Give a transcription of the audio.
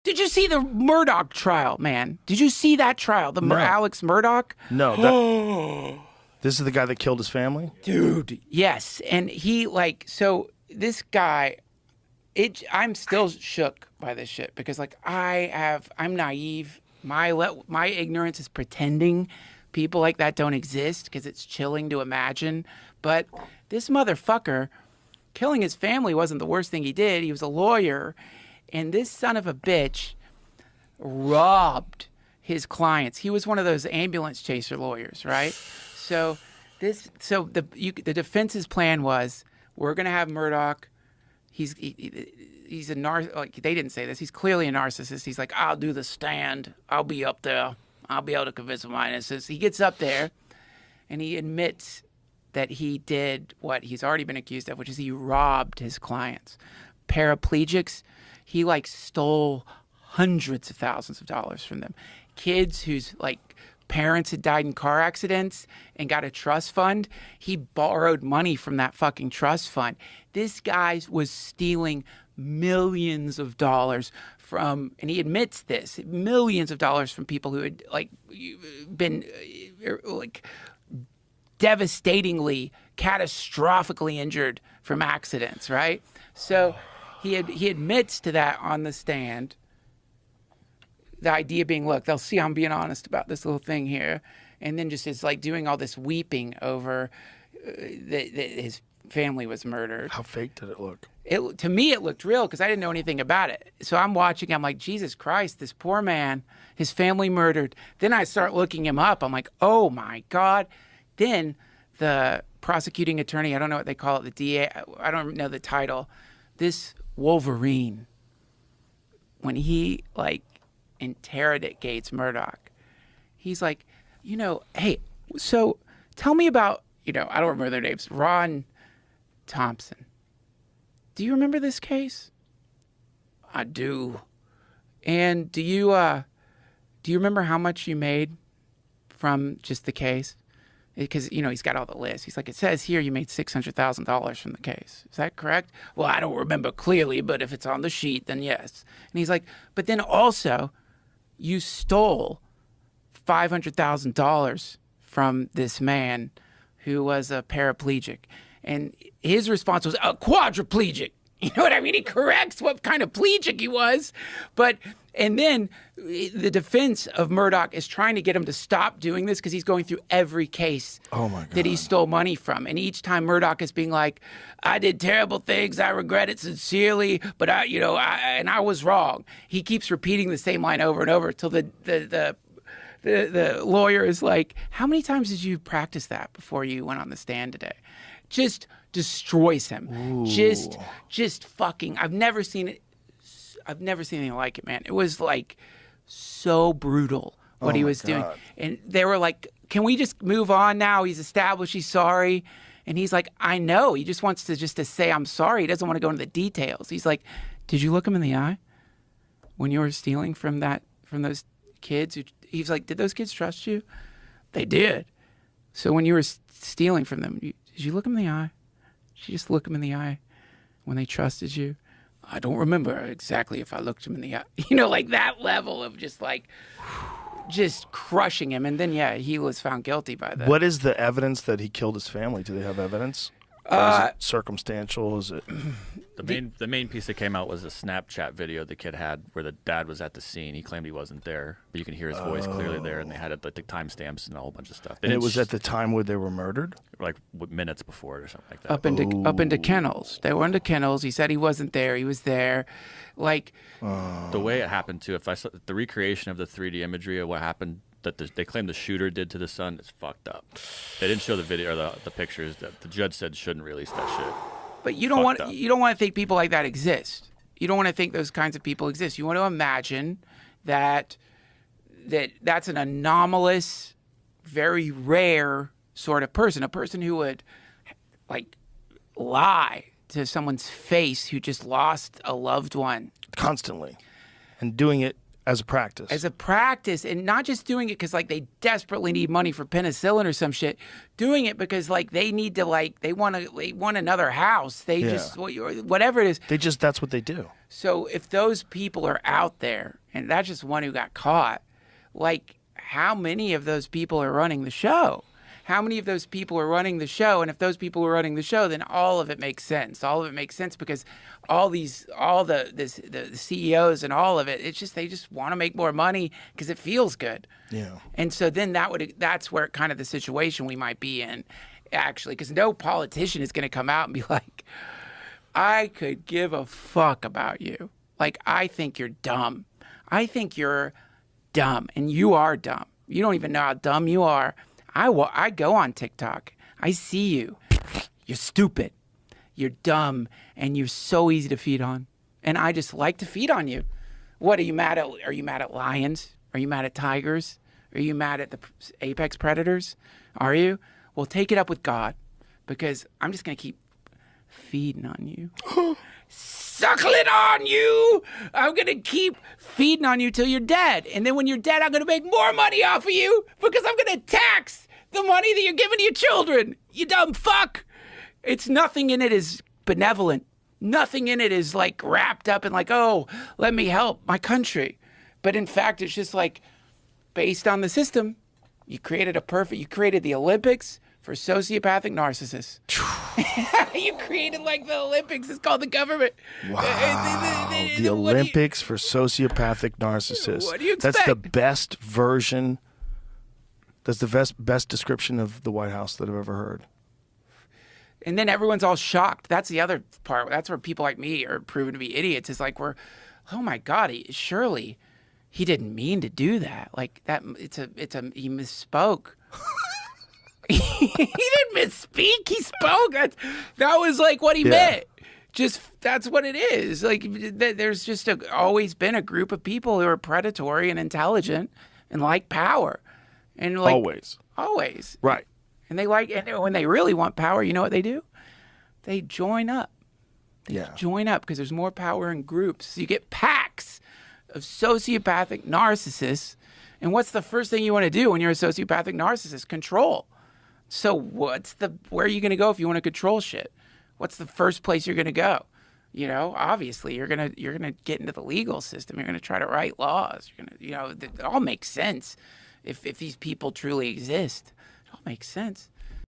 Did you see the Murdock trial, man? Did you see that trial? The No. Alex Murdock? No. This is the guy that killed his family? Dude, yes. And he, like, so this guy, I'm still shook by this shit because, like, I'm naive. My ignorance is pretending people like that don't exist because it's chilling to imagine. But this motherfucker, killing his family wasn't the worst thing he did. He was a lawyer. And this son of a bitch robbed his clients. He was one of those ambulance chaser lawyers, right? So the defense's plan was, we're going to have Murdock. He's a like, they didn't say this. He's clearly a narcissist. He's like, I'll do the stand. I'll be up there. I'll be able to convince him of my innocence. He gets up there and he admits that he did what he's already been accused of, which is he robbed his clients. Paraplegics. He, like, stole hundreds of thousands of dollars from them. Kids whose, like, parents had died in car accidents and got a trust fund, he borrowed money from that fucking trust fund. This guy was stealing millions of dollars from, and he admits this, millions of dollars from people who had, like, been, like, devastatingly, catastrophically injured from accidents, right? So he admits to that on the stand. The idea being, look, they'll see I'm being honest about this little thing here. And then just is like doing all this weeping over that his family was murdered. How fake did it look? To me, it looked real because I didn't know anything about it. So I'm watching. I'm like, Jesus Christ, this poor man, his family murdered. Then I start looking him up. I'm like, oh, my God. Then the prosecuting attorney, I don't know what they call it, the DA, I don't know the title. This Wolverine, when he, like, interrogates Murdock, he's like, hey, so tell me about, I don't remember their names, Ron Thompson. Do you remember this case? I do. And do you remember how much you made from just the case? Because, he's got all the lists. He's like, it says here you made $600,000 from the case. Is that correct? Well, I don't remember clearly, but if it's on the sheet, then yes. And he's like, but then also you stole $500,000 from this man who was a paraplegic. And his response was a quadriplegic. You know what I mean? He corrects what kind of plegic he was. And then the defense of Murdock is trying to get him to stop doing this because he's going through every case that he stole money from. And each time Murdock is being like, I did terrible things. I regret it sincerely, but I was wrong. He keeps repeating the same line over and over until the lawyer is like, how many times did you practice that before you went on the stand today? Just destroys him. Ooh. Just fucking, I've never seen it. I've never seen anything like it, man. It was like so brutal what he was doing. And they were like, can we just move on now? He's established he's sorry. And he's like, I know. He just wants to say, I'm sorry. He doesn't want to go into the details. He's like, did you look him in the eye when you were stealing from those kids? He's like, did those kids trust you? They did. So when you were stealing from them, did you look him in the eye? Did you just look him in the eye when they trusted you? I don't remember exactly if I looked him in the eye. Like that level of just crushing him. And then, yeah, he was found guilty by that. What is the evidence that he killed his family? Do they have evidence? Or is it circumstantial? Is it? The main piece that came out was a Snapchat video the kid had where the dad was at the scene. He claimed he wasn't there, but you can hear his voice clearly there, and they had the timestamps and a whole bunch of stuff. And it was at the time where they were murdered? Like minutes before it or something like that. Up into kennels. They were into kennels. He said he wasn't there. He was there. Like the way it happened too. If I saw the recreation of the 3D imagery of what happened that they claim the shooter did to the son, it's fucked up. They didn't show the video or the pictures. That the judge said shouldn't release that shit. But you don't want to think people like that exist. You don't want to think those kinds of people exist. You want to imagine that's an anomalous, very rare sort of person, a person who would like lie to someone's face who just lost a loved one constantly, and doing it As a practice. As a practice, and not just doing it because like they desperately need money for penicillin or some shit. Doing it because like they need to like they want another house. They just whatever it is. That's what they do. So if those people are out there, and that's just one who got caught, like how many of those people are running the show? How many of those people are running the show? And if those people are running the show, then all of it makes sense. All of it makes sense because the CEOs and all of it, it's just they just want to make more money because it feels good. Yeah. And so then that's where kind of the situation we might be in, actually, because no politician is going to come out and be like, I could give a fuck about you. Like, I think you're dumb. I think you're dumb, and you are dumb. You don't even know how dumb you are. I go on TikTok. I see you. You're stupid. You're dumb, and you're so easy to feed on. And I just like to feed on you. What are you mad at? Are you mad at lions? Are you mad at tigers? Are you mad at the apex predators? Are you? Well, take it up with God, because I'm just going to keep feeding on you. Suckling on you. I'm going to keep feeding on you till you're dead. And then when you're dead, I'm going to make more money off of you because I'm going to tax the money that you're giving to your children. You dumb fuck. It's nothing in it is benevolent. Nothing in it is like wrapped up in like, oh, let me help my country. But in fact, it's just like based on the system. You created the Olympics for sociopathic narcissists. You created like the Olympics. It's called the government. Wow. The Olympics for sociopathic narcissists. What do you expect? That's the best version. That's the best description of the White House that I've ever heard. And then everyone's all shocked. That's the other part. That's where people like me are proven to be idiots. Is like oh my God, surely he didn't mean to do that. Like that, he misspoke. He didn't misspeak. He spoke. That was like what he meant. Just that's what it is. Like there's just always been a group of people who are predatory and intelligent and like power, and like always right. And when they really want power, you know what they do? They join up. Join up because there's more power in groups. So you get packs of sociopathic narcissists. And what's the first thing you want to do when you're a sociopathic narcissist? Control. So where are you going to go if you want to control shit? What's the first place you're going to go? You know, obviously you're going to get into the legal system. You're going to try to write laws. You're going to, it all makes sense if these people truly exist. It all makes sense.